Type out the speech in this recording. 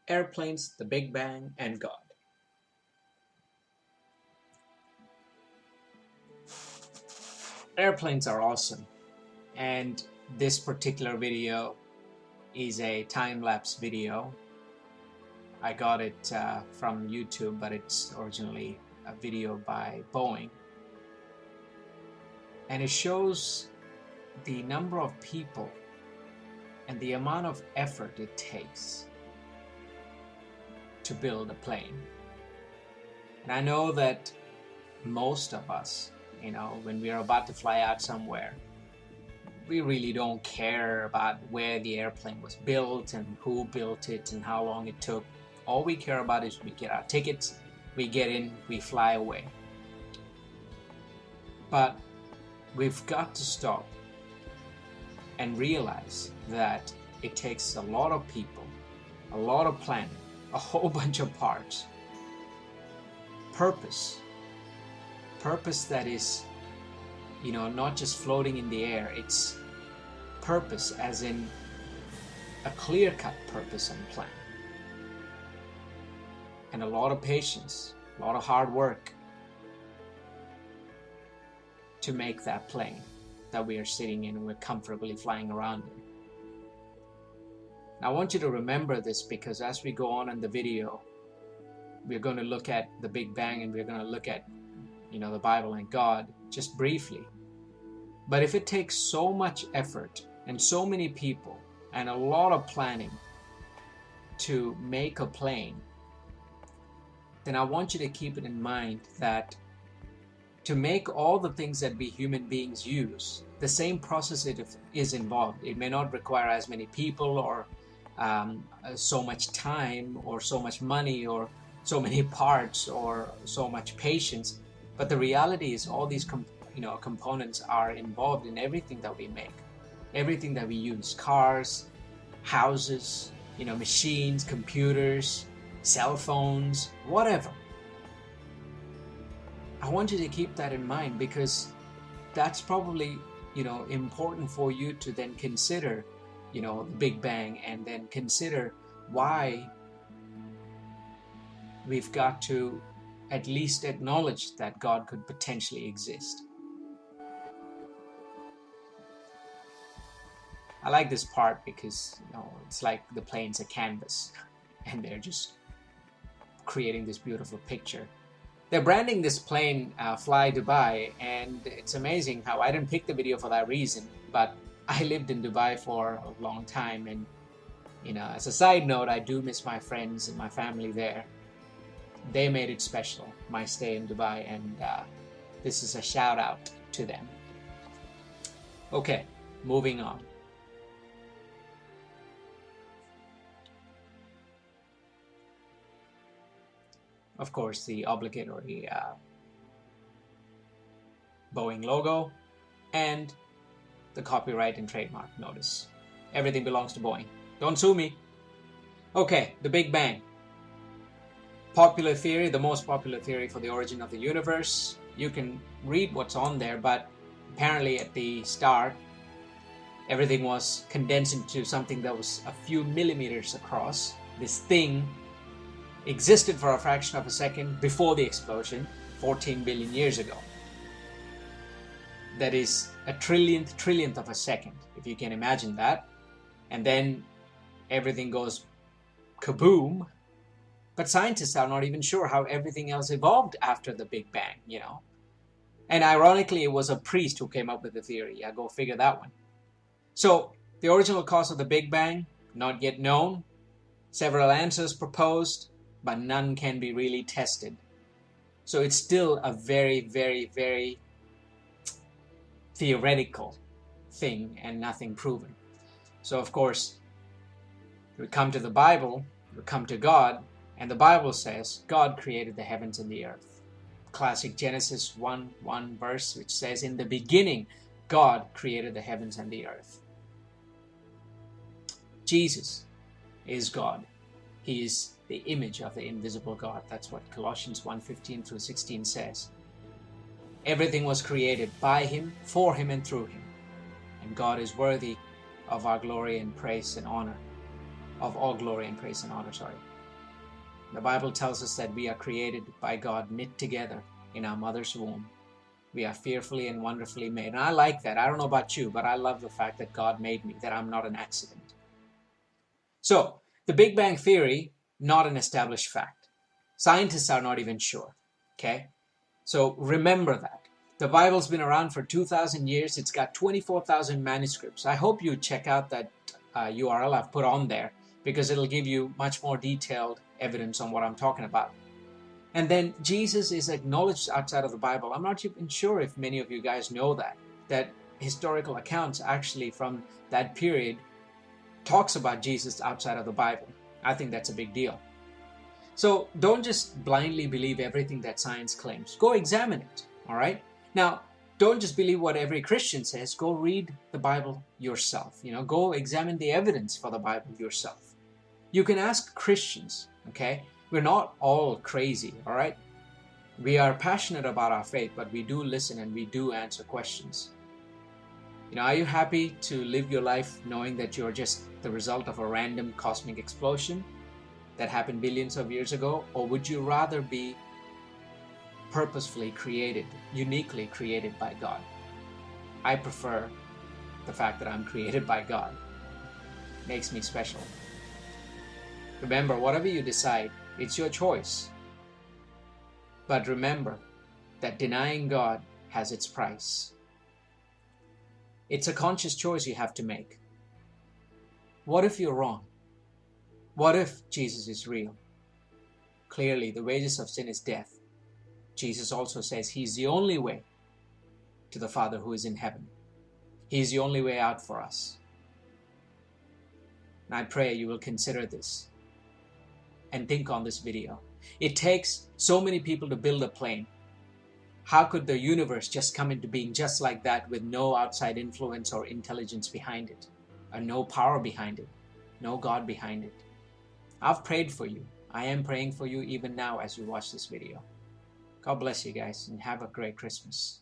Airplanes, the Big Bang, and God. Airplanes are awesome, and this particular video is a time-lapse video. I got it from YouTube, but it's originally a video by Boeing, and it shows the number of people and the amount of effort it takes to build a plane. And I know that most of us, when we are about to fly out somewhere, we really don't care about where the airplane was built and who built it and how long it took. All we care about is we get our tickets, we get in, we fly away. But we've got to stop and realize that it takes a lot of people, a lot of planning, a whole bunch of parts, purpose that is, not just floating in the air. It's purpose as in a clear-cut purpose and plan, and a lot of patience, a lot of hard work to make that plane that we are sitting in and we're comfortably flying around in. Now, I want you to remember this, because as we go on in the video, we're going to look at the Big Bang and we're going to look at, the Bible and God just briefly. But if it takes so much effort and so many people and a lot of planning to make a plane, then I want you to keep it in mind that to make all the things that we human beings use, the same process is involved. It may not require as many people or so much time or so much money or so many parts or so much patience, but the reality is all these components are involved in everything that we make, everything that we use: cars, houses, machines, computers, cell phones, whatever. I want you to keep that in mind, because that's probably important for you to then consider the Big Bang, and then consider why we've got to at least acknowledge that God could potentially exist. I like this part because it's like the plane's a canvas and they're just creating this beautiful picture. They're branding this plane Fly Dubai, and it's amazing how I didn't pick the video for that reason, but I lived in Dubai for a long time, and as a side note, I do miss my friends and my family there. They made it special, my stay in Dubai, and this is a shout out to them. Okay, moving on. Of course, the obligatory Boeing logo and the copyright and trademark notice. Everything belongs to Boeing. Don't sue me. Okay, the Big Bang. Popular theory, the most popular theory for the origin of the universe. You can read what's on there, but apparently at the start, everything was condensed into something that was a few millimeters across. This thing existed for a fraction of a second before the explosion, 14 billion years ago. That is a trillionth of a second, if you can imagine that. And then everything goes kaboom. But scientists are not even sure how everything else evolved after the Big Bang, And ironically, it was a priest who came up with the theory. Yeah, go figure that one. So, the original cause of the Big Bang, not yet known. Several answers proposed, but none can be really tested. So it's still a very, very, very theoretical thing and nothing proven. So of course, we come to the Bible, we come to God, and the Bible says God created the heavens and the earth. Classic Genesis 1:1 verse, which says, "In the beginning, God created the heavens and the earth." Jesus is God. He is the image of the invisible God. That's what Colossians 1:15 through 16 says. Everything was created by Him, for Him, and through Him. And God is worthy of our glory and praise and honor. Of all glory and praise and honor, The Bible tells us that we are created by God, knit together in our mother's womb. We are fearfully and wonderfully made. And I like that. I don't know about you, but I love the fact that God made me, that I'm not an accident. So, the Big Bang Theory, not an established fact. Scientists are not even sure. Okay? So remember that. The Bible's been around for 2,000 years. It's got 24,000 manuscripts. I hope you check out that URL I've put on there, because it'll give you much more detailed evidence on what I'm talking about. And then Jesus is acknowledged outside of the Bible. I'm not even sure if many of you guys know that historical accounts actually from that period talks about Jesus outside of the Bible. I think that's a big deal. So don't just blindly believe everything that science claims. Go examine it, all right? Now, don't just believe what every Christian says. Go read the Bible yourself. Go examine the evidence for the Bible yourself. You can ask Christians, okay? We're not all crazy, all right? We are passionate about our faith, but we do listen and we do answer questions. Are you happy to live your life knowing that you're just the result of a random cosmic explosion that happened billions of years ago? Or would you rather be purposefully created, uniquely created by God? I prefer the fact that I'm created by God. Makes me special. Remember, whatever you decide, it's your choice. But remember that denying God has its price. It's a conscious choice you have to make. What if you're wrong? What if Jesus is real? Clearly, the wages of sin is death. Jesus also says He's the only way to the Father who is in heaven. He's the only way out for us. And I pray you will consider this and think on this video. It takes so many people to build a plane. How could the universe just come into being just like that with no outside influence or intelligence behind it? And no power behind it? No God behind it? I've prayed for you. I am praying for you even now as you watch this video. God bless you guys and have a great Christmas.